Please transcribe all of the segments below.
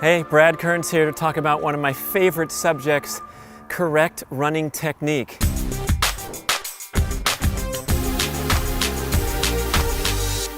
Hey, Brad Kearns here to talk about one of my favorite subjects, correct running technique.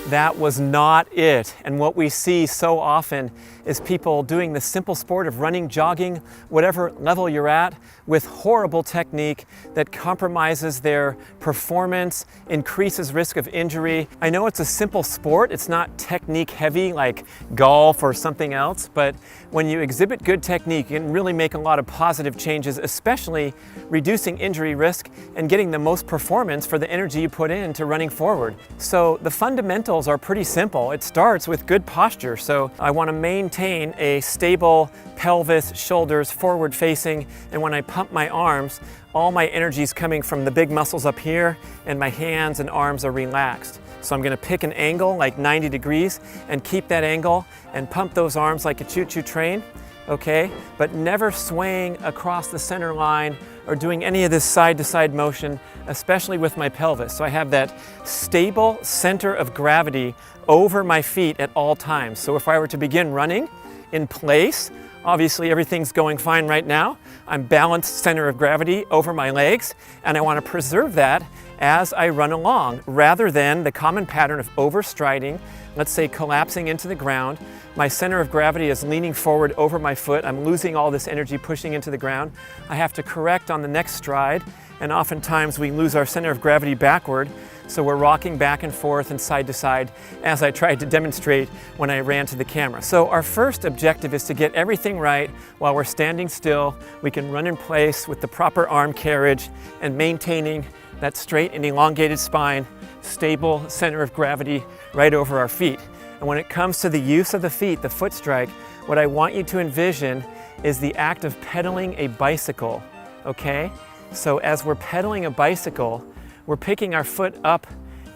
That was not it. And what we see so often is people doing the simple sport of running, jogging, whatever level you're at, with horrible technique that compromises their performance, increases risk of injury. I know it's a simple sport, it's not technique heavy like golf or something else, but when you exhibit good technique, you can really make a lot of positive changes, especially reducing injury risk and getting the most performance for the energy you put into running forward. So the fundamentals are pretty simple. It starts with good posture. So I want to maintain a stable pelvis, shoulders forward facing, and when I pump my arms, all my energy is coming from the big muscles up here, and my hands and arms are relaxed. So I'm going to pick an angle like 90 degrees and keep that angle and pump those arms like a choo-choo train, okay? But never swaying across the center line or doing any of this side-to-side motion, especially with my pelvis. So I have that stable center of gravity over my feet at all times. So if I were to begin running in place, obviously everything's going fine right now. I'm balanced center of gravity over my legs, and I want to preserve that as I run along, rather than the common pattern of overstriding, let's say collapsing into the ground. My center of gravity is leaning forward over my foot. I'm losing all this energy pushing into the ground. I have to correct on the next stride, and oftentimes we lose our center of gravity backward, so we're rocking back and forth and side to side, as I tried to demonstrate when I ran to the camera. So our first objective is to get everything right while we're standing still. We can run in place with the proper arm carriage and maintaining that straight and elongated spine, stable center of gravity right over our feet. And when it comes to the use of the feet, the foot strike, what I want you to envision is the act of pedaling a bicycle, okay? So as we're pedaling a bicycle, we're picking our foot up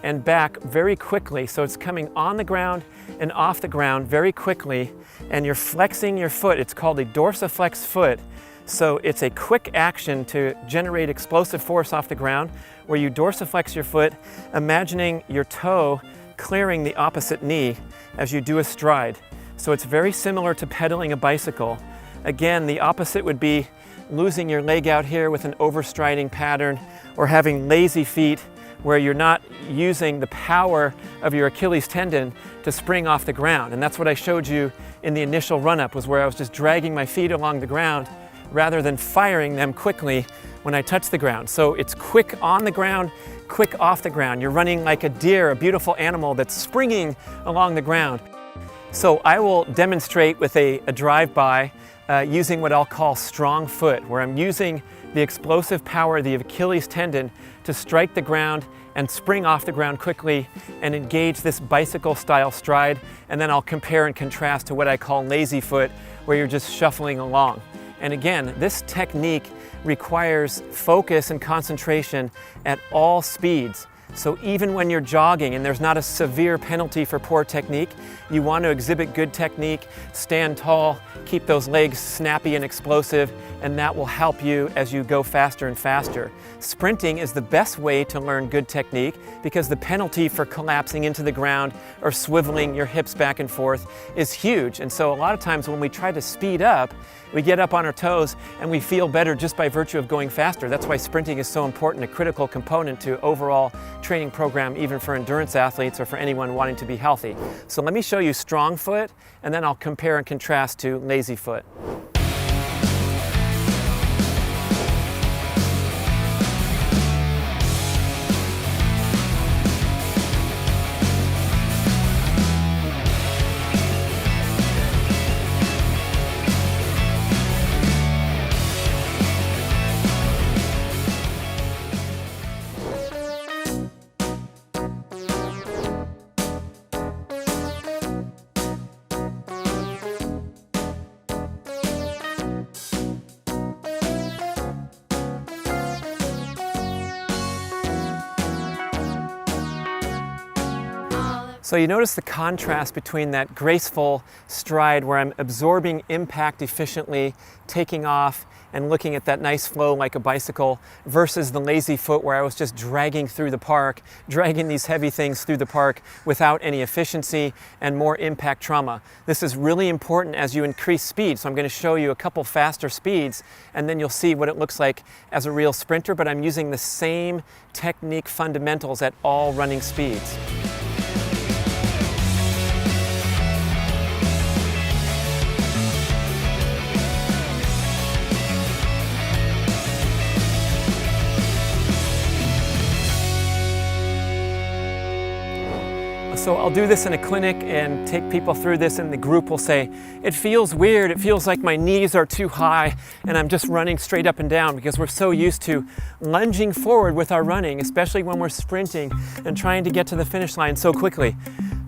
and back very quickly. So it's coming on the ground and off the ground very quickly, and you're flexing your foot. It's called a dorsiflex foot. So it's a quick action to generate explosive force off the ground, where you dorsiflex your foot, imagining your toe clearing the opposite knee as you do a stride. So it's very similar to pedaling a bicycle. Again, the opposite would be losing your leg out here with an overstriding pattern, or having lazy feet where you're not using the power of your Achilles tendon to spring off the ground. And that's what I showed you in the initial run-up, was where I was just dragging my feet along the ground rather than firing them quickly when I touch the ground. So it's quick on the ground, quick off the ground. You're running like a deer, a beautiful animal that's springing along the ground. So I will demonstrate with a drive-by using what I'll call strong foot, where I'm using the explosive power of the Achilles tendon to strike the ground and spring off the ground quickly and engage this bicycle-style stride. And then I'll compare and contrast to what I call lazy foot, where you're just shuffling along. And again, this technique requires focus and concentration at all speeds. So even when you're jogging and there's not a severe penalty for poor technique, you want to exhibit good technique, stand tall, keep those legs snappy and explosive, and that will help you as you go faster and faster. Sprinting is the best way to learn good technique, because the penalty for collapsing into the ground or swiveling your hips back and forth is huge. And so a lot of times when we try to speed up, we get up on our toes and we feel better just by virtue of going faster. That's why sprinting is so important, a critical component to overall training program, even for endurance athletes or for anyone wanting to be healthy. So let me show you strong foot, and then I'll compare and contrast to lazy foot. So you notice the contrast between that graceful stride where I'm absorbing impact efficiently, taking off, and looking at that nice flow like a bicycle versus the lazy foot where I was just dragging through the park, dragging these heavy things through the park without any efficiency and more impact trauma. This is really important as you increase speed. So I'm going to show you a couple faster speeds and then you'll see what it looks like as a real sprinter, but I'm using the same technique fundamentals at all running speeds. So I'll do this in a clinic and take people through this, and the group will say, it feels weird, it feels like my knees are too high and I'm just running straight up and down, because we're so used to lunging forward with our running, especially when we're sprinting and trying to get to the finish line so quickly.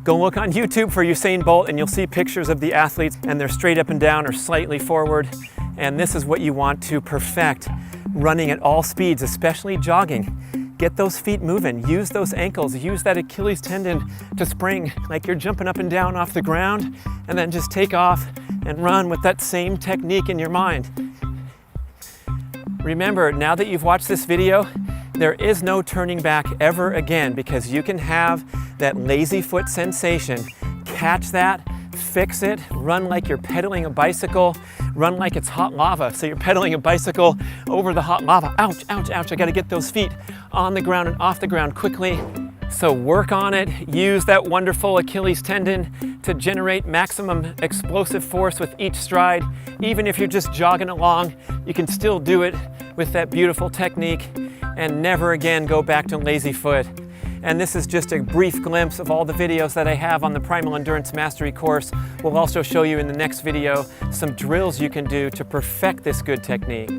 Go look on YouTube for Usain Bolt and you'll see pictures of the athletes and they're straight up and down or slightly forward. And this is what you want to perfect running at all speeds, especially jogging. Get those feet moving, use those ankles, use that Achilles tendon to spring like you're jumping up and down off the ground, and then just take off and run with that same technique in your mind. Remember, now that you've watched this video, there is no turning back ever again, because you can have that lazy foot sensation, catch that, fix it, run like you're pedaling a bicycle, run like it's hot lava. So you're pedaling a bicycle over the hot lava. Ouch, ouch, ouch. I got to get those feet on the ground and off the ground quickly. So work on it. Use that wonderful Achilles tendon to generate maximum explosive force with each stride. Even if you're just jogging along, you can still do it with that beautiful technique, and never again go back to lazy foot. And this is just a brief glimpse of all the videos that I have on the Primal Endurance Mastery course. We'll also show you in the next video some drills you can do to perfect this good technique.